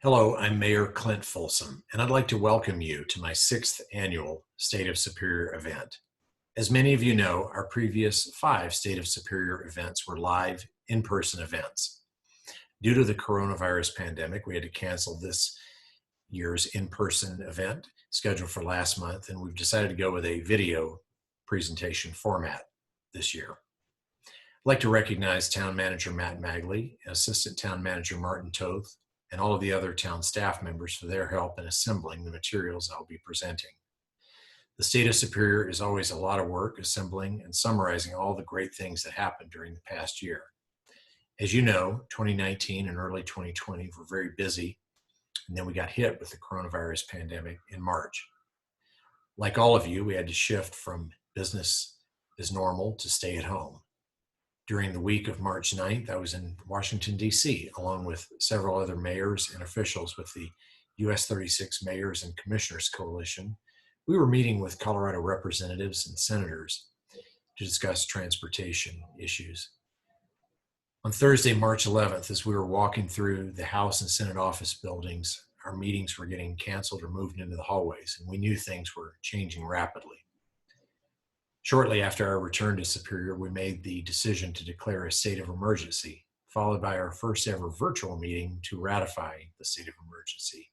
Hello, I'm Mayor Clint Folsom, and I'd like to welcome you to my sixth annual State of Superior event. As many of you know, our previous 5 State of Superior events were live, in-person events. Due to the coronavirus pandemic, we had to cancel this year's in-person event scheduled for last month, and we've decided to go with a video presentation format this year. I'd like to recognize Town Manager Matt Magley, Assistant Town Manager Martin Toth, and all of the other town staff members for their help in assembling the materials I'll be presenting. The State of Superior is always a lot of work assembling and summarizing all the great things that happened during the past year. As you know, 2019 and early 2020 were very busy, and then we got hit with the coronavirus pandemic in March. Like all of you, we had to shift from business as normal to stay at home. During the week of March 9th, I was in Washington, D.C., along with several other mayors and officials with the U.S. 36 Mayors and Commissioners Coalition. We were meeting with Colorado representatives and senators to discuss transportation issues. On Thursday, March 11th, as we were walking through the House and Senate office buildings, our meetings were getting canceled or moved into the hallways, and we knew things were changing rapidly. Shortly after our return to Superior, we made the decision to declare a state of emergency, followed by our first ever virtual meeting to ratify the state of emergency.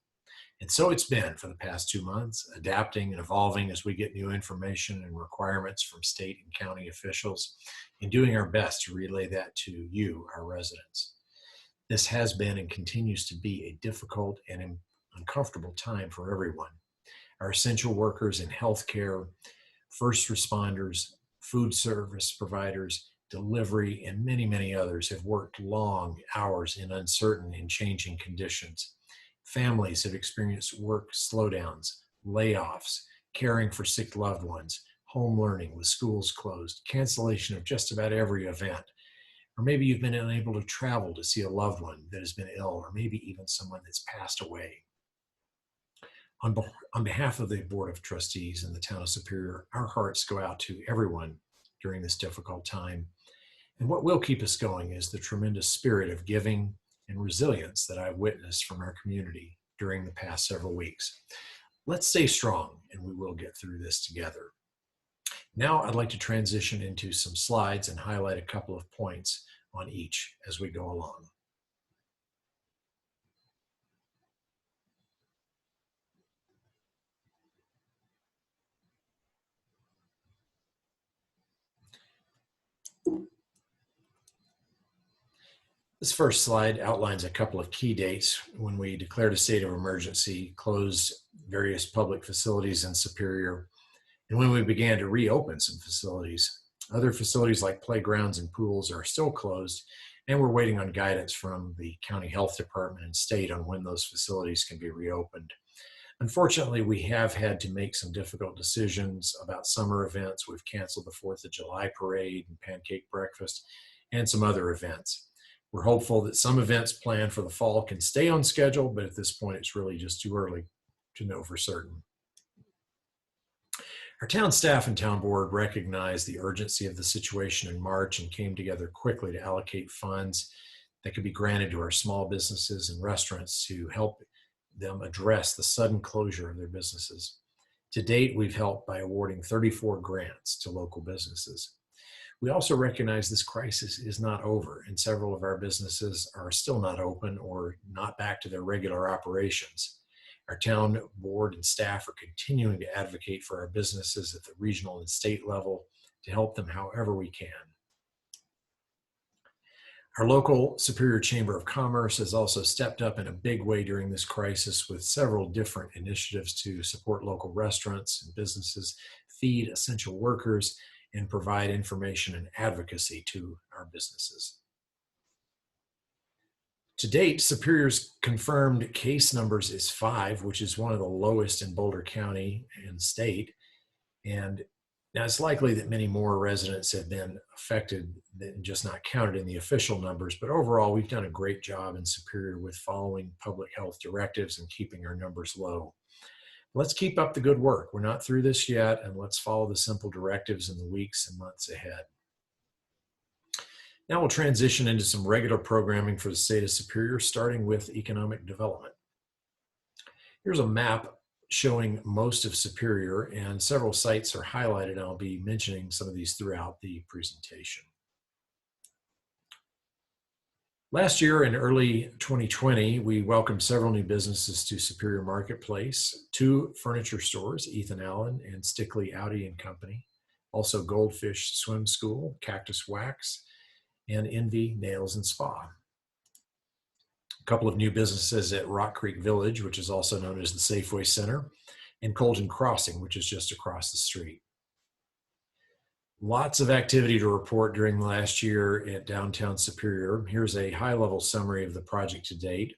And so it's been for the past 2 months, adapting and evolving as we get new information and requirements from state and county officials, and doing our best to relay that to you, our residents. This has been and continues to be a difficult and uncomfortable time for everyone. Our essential workers in healthcare, first responders, food service providers, delivery, and many, many others have worked long hours in uncertain and changing conditions. Families have experienced work slowdowns, layoffs, caring for sick loved ones, home learning with schools closed, cancellation of just about every event. Or maybe you've been unable to travel to see a loved one that has been ill, or maybe even someone that's passed away. On behalf of the Board of Trustees and the Town of Superior, our hearts go out to everyone during this difficult time. And what will keep us going is the tremendous spirit of giving and resilience that I've witnessed from our community during the past several weeks. Let's stay strong, and we will get through this together. Now I'd like to transition into some slides and highlight a couple of points on each as we go along. This first slide outlines a couple of key dates when we declared a state of emergency, closed various public facilities in Superior, and when we began to reopen some facilities. Other facilities like playgrounds and pools are still closed, and we're waiting on guidance from the county health department and state on when those facilities can be reopened. Unfortunately, we have had to make some difficult decisions about summer events. We've canceled the 4th of July parade and pancake breakfast and some other events. We're hopeful that some events planned for the fall can stay on schedule, but at this point, it's really just too early to know for certain. Our town staff and town board recognized the urgency of the situation in March and came together quickly to allocate funds that could be granted to our small businesses and restaurants to help them address the sudden closure of their businesses. To date, we've helped by awarding 34 grants to local businesses. We also recognize this crisis is not over, and several of our businesses are still not open or not back to their regular operations. Our town board and staff are continuing to advocate for our businesses at the regional and state level to help them however we can. Our local Superior Chamber of Commerce has also stepped up in a big way during this crisis with several different initiatives to support local restaurants and businesses, feed essential workers, and provide information and advocacy to our businesses. To date, Superior's confirmed case numbers is 5, which is one of the lowest in Boulder County and state. And now it's likely that many more residents have been affected than just not counted in the official numbers, but overall, we've done a great job in Superior with following public health directives and keeping our numbers low. Let's keep up the good work. We're not through this yet, and let's follow the simple directives in the weeks and months ahead. Now we'll transition into some regular programming for the state of Superior, starting with economic development. Here's a map showing most of Superior, and several sites are highlighted. I'll be mentioning some of these throughout the presentation. Last year in early 2020, we welcomed several new businesses to Superior Marketplace, 2 furniture stores, Ethan Allen and Stickley Audi and Company, also Goldfish Swim School, Cactus Wax, and Envy Nails and Spa. A couple of new businesses at Rock Creek Village, which is also known as the Safeway Center, and Colton Crossing, which is just across the street. Lots of activity to report during the last year at downtown Superior. Here's a high-level summary of the project to date.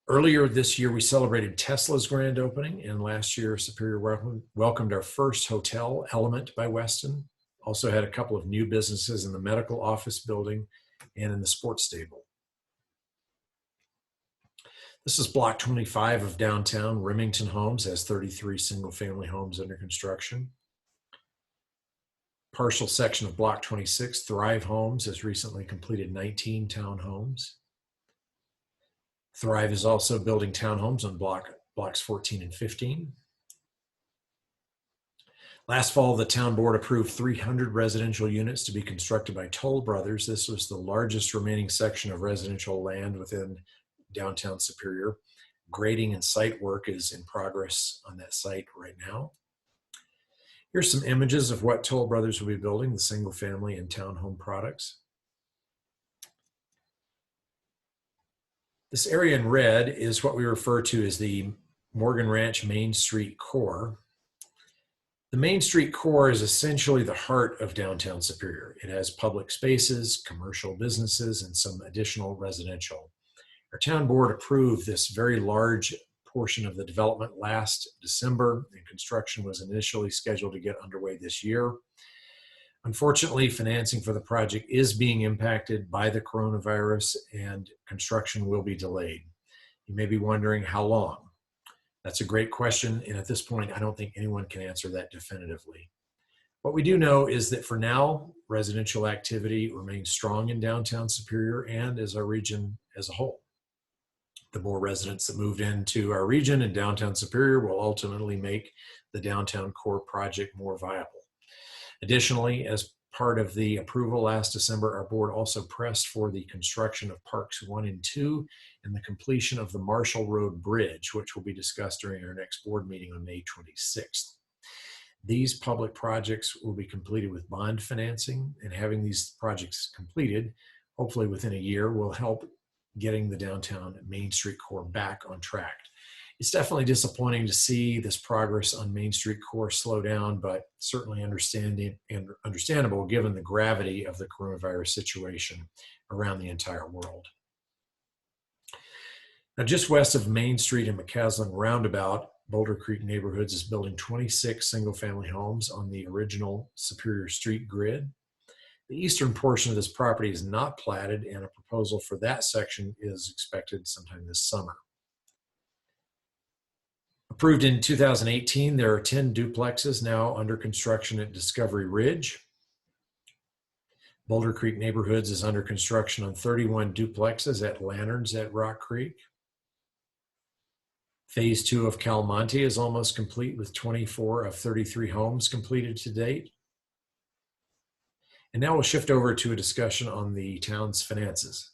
Earlier this year, we celebrated Tesla's grand opening, and last year, Superior welcomed our first hotel, Element by Weston. Also had a couple of new businesses in the medical office building and in the sports stable. This is block 25 of downtown. Remington Homes has 33 single-family homes under construction. Partial section of block 26, Thrive Homes, has recently completed 19 townhomes. Thrive is also building townhomes on blocks 14 and 15. Last fall, the town board approved 300 residential units to be constructed by Toll Brothers. This was the largest remaining section of residential land within downtown Superior. Grading and site work is in progress on that site right now. Here's some images of what Toll Brothers will be building, the single family and townhome products. This area in red is what we refer to as the Morgan Ranch Main Street core. The Main Street core is essentially the heart of downtown Superior. It has public spaces, commercial businesses, and some additional residential. Our town board approved this very large portion of the development last December, and construction was initially scheduled to get underway this year. Unfortunately, financing for the project is being impacted by the coronavirus, and construction will be delayed. You may be wondering how long. That's a great question, and at this point, I don't think anyone can answer that definitively. What we do know is that for now, residential activity remains strong in downtown Superior and as our region as a whole. The more residents that moved into our region and downtown Superior will ultimately make the downtown core project more viable. Additionally, as part of the approval last December, our board also pressed for the construction of Parks 1 and 2 and the completion of the Marshall Road Bridge, which will be discussed during our next board meeting on May 26th. These public projects will be completed with bond financing, and having these projects completed, hopefully within a year, will help getting the downtown Main Street core back on track. It's definitely disappointing to see this progress on Main Street core slow down, but certainly understandable given the gravity of the coronavirus situation around the entire world. Now, just west of Main Street and McCaslin Roundabout, Boulder Creek Neighborhoods is building 26 single-family homes on the original Superior Street grid. The eastern portion of this property is not platted, and a proposal for that section is expected sometime this summer. Approved in 2018, there are 10 duplexes now under construction at Discovery Ridge. Boulder Creek Neighborhoods is under construction on 31 duplexes at Lanterns at Rock Creek. Phase 2 of Calmonte is almost complete with 24 of 33 homes completed to date. And now we'll shift over to a discussion on the town's finances.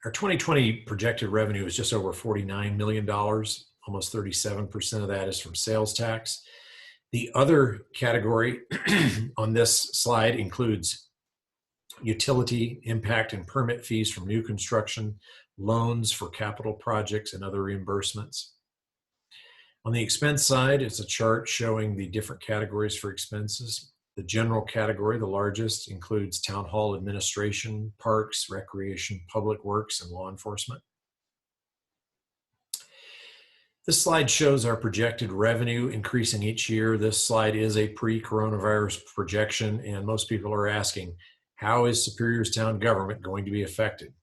Our 2020 projected revenue is just over $49 million. Almost 37% of that is from sales tax. The other category on this slide includes utility, impact, and permit fees from new construction, loans for capital projects, and other reimbursements. On the expense side, it's a chart showing the different categories for expenses. The general category, the largest, includes town hall administration, parks, recreation, public works, and law enforcement. This slide shows our projected revenue increasing each year. This slide is a pre-coronavirus projection, and most people are asking, how is Superior's town government going to be affected?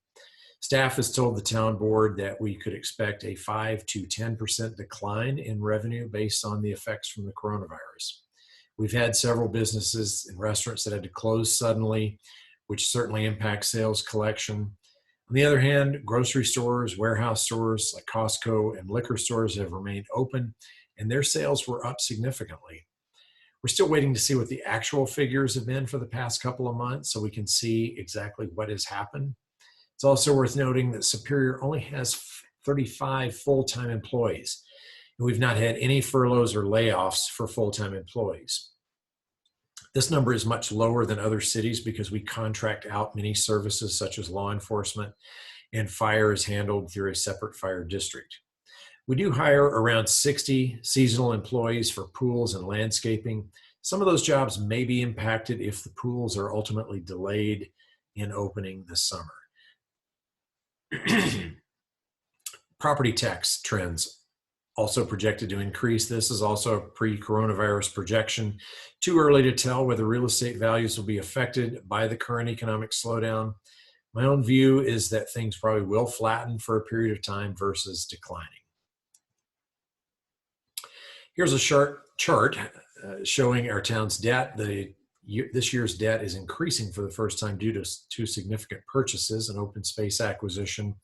Staff has told the town board that we could expect a 5 to 10% decline in revenue based on the effects from the coronavirus. We've had several businesses and restaurants that had to close suddenly, which certainly impacts sales collection. On the other hand, grocery stores, warehouse stores like Costco, and liquor stores have remained open, and their sales were up significantly. We're still waiting to see what the actual figures have been for the past couple of months so we can see exactly what has happened. It's also worth noting that Superior only has 35 full-time employees, and we've not had any furloughs or layoffs for full-time employees. This number is much lower than other cities because we contract out many services such as law enforcement, and fire is handled through a separate fire district. We do hire around 60 seasonal employees for pools and landscaping. Some of those jobs may be impacted if the pools are ultimately delayed in opening this summer. Property tax trends also projected to increase. This is also a pre-coronavirus projection. Too early to tell whether real estate values will be affected by the current economic slowdown. My own view is that things probably will flatten for a period of time versus declining. Here's a chart showing our town's debt. This year's debt is increasing for the first time due to two significant purchases: an open space acquisition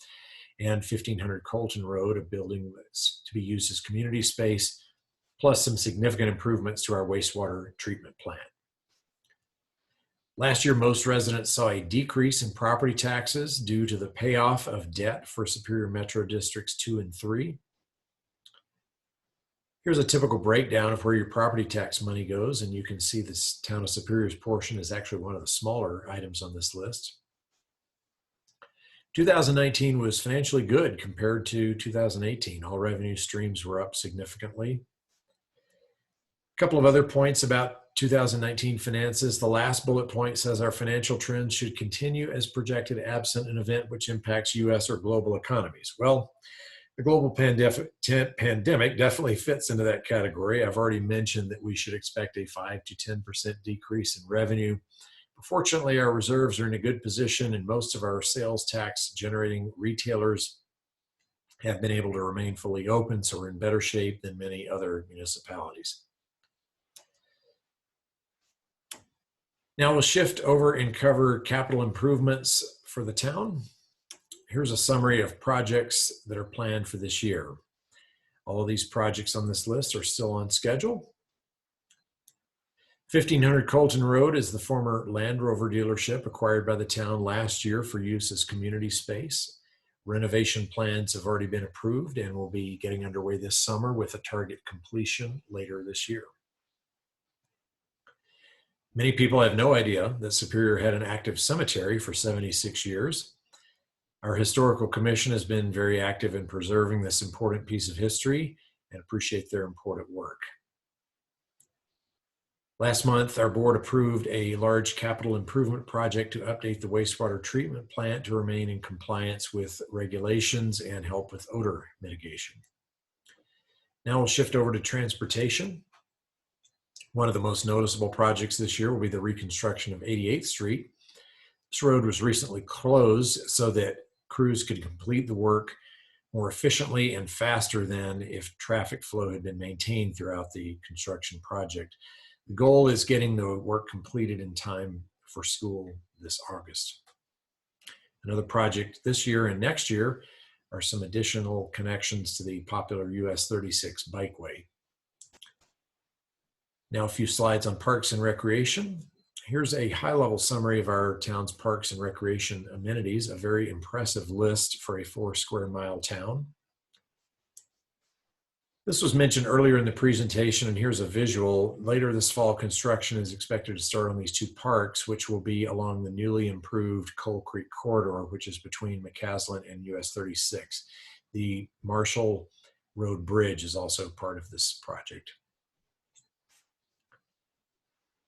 and 1500 Colton Road, a building that's to be used as community space, plus some significant improvements to our wastewater treatment plant. Last year, most residents saw a decrease in property taxes due to the payoff of debt for Superior Metro Districts 2 and 3. Here's a typical breakdown of where your property tax money goes, and you can see this town of Superior's portion is actually one of the smaller items on this list. 2019 was financially good compared to 2018. All revenue streams were up significantly. A couple of other points about 2019 finances. The last bullet point says our financial trends should continue as projected absent an event which impacts U.S. or global economies. Well, the global pandemic definitely fits into that category. I've already mentioned that we should expect a 5 to 10% decrease in revenue. Fortunately, our reserves are in a good position, and most of our sales tax generating retailers have been able to remain fully open, so we're in better shape than many other municipalities. Now we'll shift over and cover capital improvements for the town. Here's a summary of projects that are planned for this year. All of these projects on this list are still on schedule. 1500 Colton Road is the former Land Rover dealership acquired by the town last year for use as community space. Renovation plans have already been approved and will be getting underway this summer with a target completion later this year. Many people have no idea that Superior had an active cemetery for 76 years. Our historical commission has been very active in preserving this important piece of history and appreciate their important work. Last month, our board approved a large capital improvement project to update the wastewater treatment plant to remain in compliance with regulations and help with odor mitigation. Now we'll shift over to transportation. One of the most noticeable projects this year will be the reconstruction of 88th Street. This road was recently closed so that crews could complete the work more efficiently and faster than if traffic flow had been maintained throughout the construction project. The goal is getting the work completed in time for school this August. Another project this year and next year are some additional connections to the popular US 36 bikeway. Now a few slides on parks and recreation. Here's a high-level summary of our town's parks and recreation amenities, a very impressive list for a 4 square mile town. This was mentioned earlier in the presentation, and here's a visual. Later this fall, construction is expected to start on these 2 parks, which will be along the newly improved Coal Creek corridor, which is between McCaslin and US 36. The Marshall Road Bridge is also part of this project.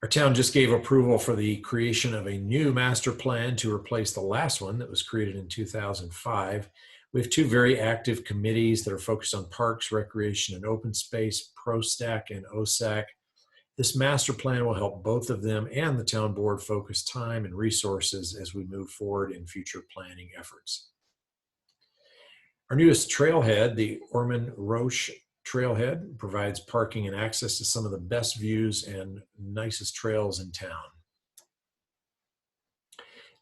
Our town just gave approval for the creation of a new master plan to replace the last one that was created in 2005. We have 2 very active committees that are focused on parks, recreation, and open space, ProStack and OSAC. This master plan will help both of them and the town board focus time and resources as we move forward in future planning efforts. Our newest trailhead, the Orman Roche Trailhead, provides parking and access to some of the best views and nicest trails in town.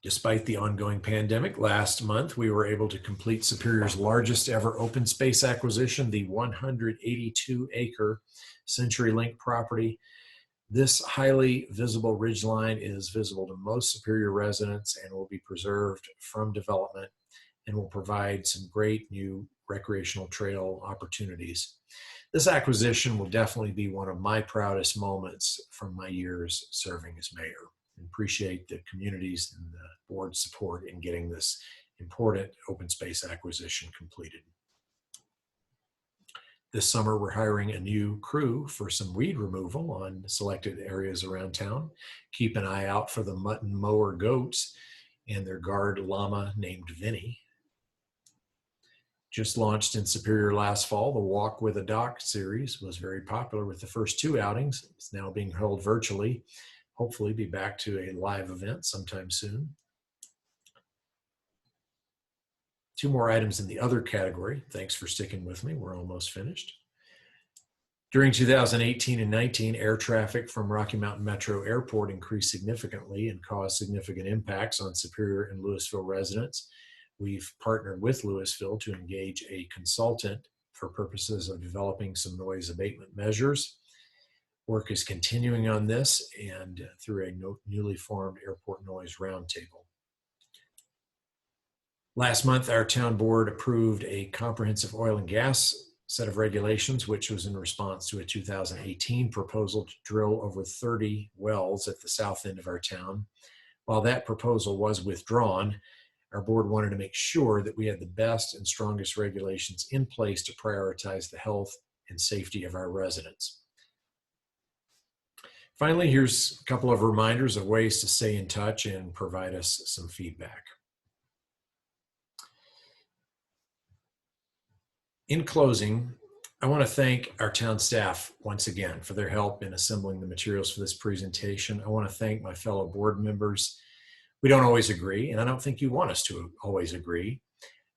Despite the ongoing pandemic, last month we were able to complete Superior's largest ever open space acquisition, the 182-acre CenturyLink property. This highly visible ridgeline is visible to most Superior residents and will be preserved from development and will provide some great new recreational trail opportunities. This acquisition will definitely be one of my proudest moments from my years serving as mayor. I appreciate the community's and the board's support in getting this important open space acquisition completed. This summer, we're hiring a new crew for some weed removal on selected areas around town. Keep an eye out for the mutton mower goats and their guard llama named Vinny. Just launched in Superior last fall, the Walk with a Doc series was very popular with the first two outings. It's now being held virtually. Hopefully be back to a live event sometime soon. Two more items in the other category. Thanks for sticking with me. We're almost finished. During 2018 and 19, air traffic from Rocky Mountain Metro Airport increased significantly and caused significant impacts on Superior and Louisville residents. We've partnered with Louisville to engage a consultant for purposes of developing some noise abatement measures. Work is continuing on this and through a newly formed airport noise roundtable. Last month, our town board approved a comprehensive oil and gas set of regulations, which was in response to a 2018 proposal to drill over 30 wells at the south end of our town. While that proposal was withdrawn, our board wanted to make sure that we had the best and strongest regulations in place to prioritize the health and safety of our residents. Finally, here's a couple of reminders of ways to stay in touch and provide us some feedback. In closing, I want to thank our town staff once again for their help in assembling the materials for this presentation. I want to thank my fellow board members. We don't always agree, and I don't think you want us to always agree,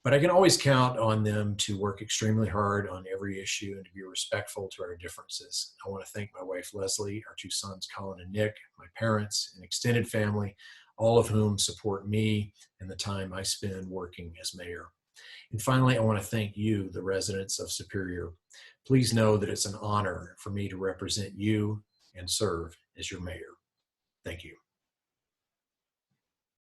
but I can always count on them to work extremely hard on every issue and to be respectful to our differences. I want to thank my wife, Leslie, our two sons, Colin and Nick, my parents and extended family, all of whom support me and the time I spend working as mayor. And finally, I want to thank you, the residents of Superior. Please know that it's an honor for me to represent you and serve as your mayor. Thank you.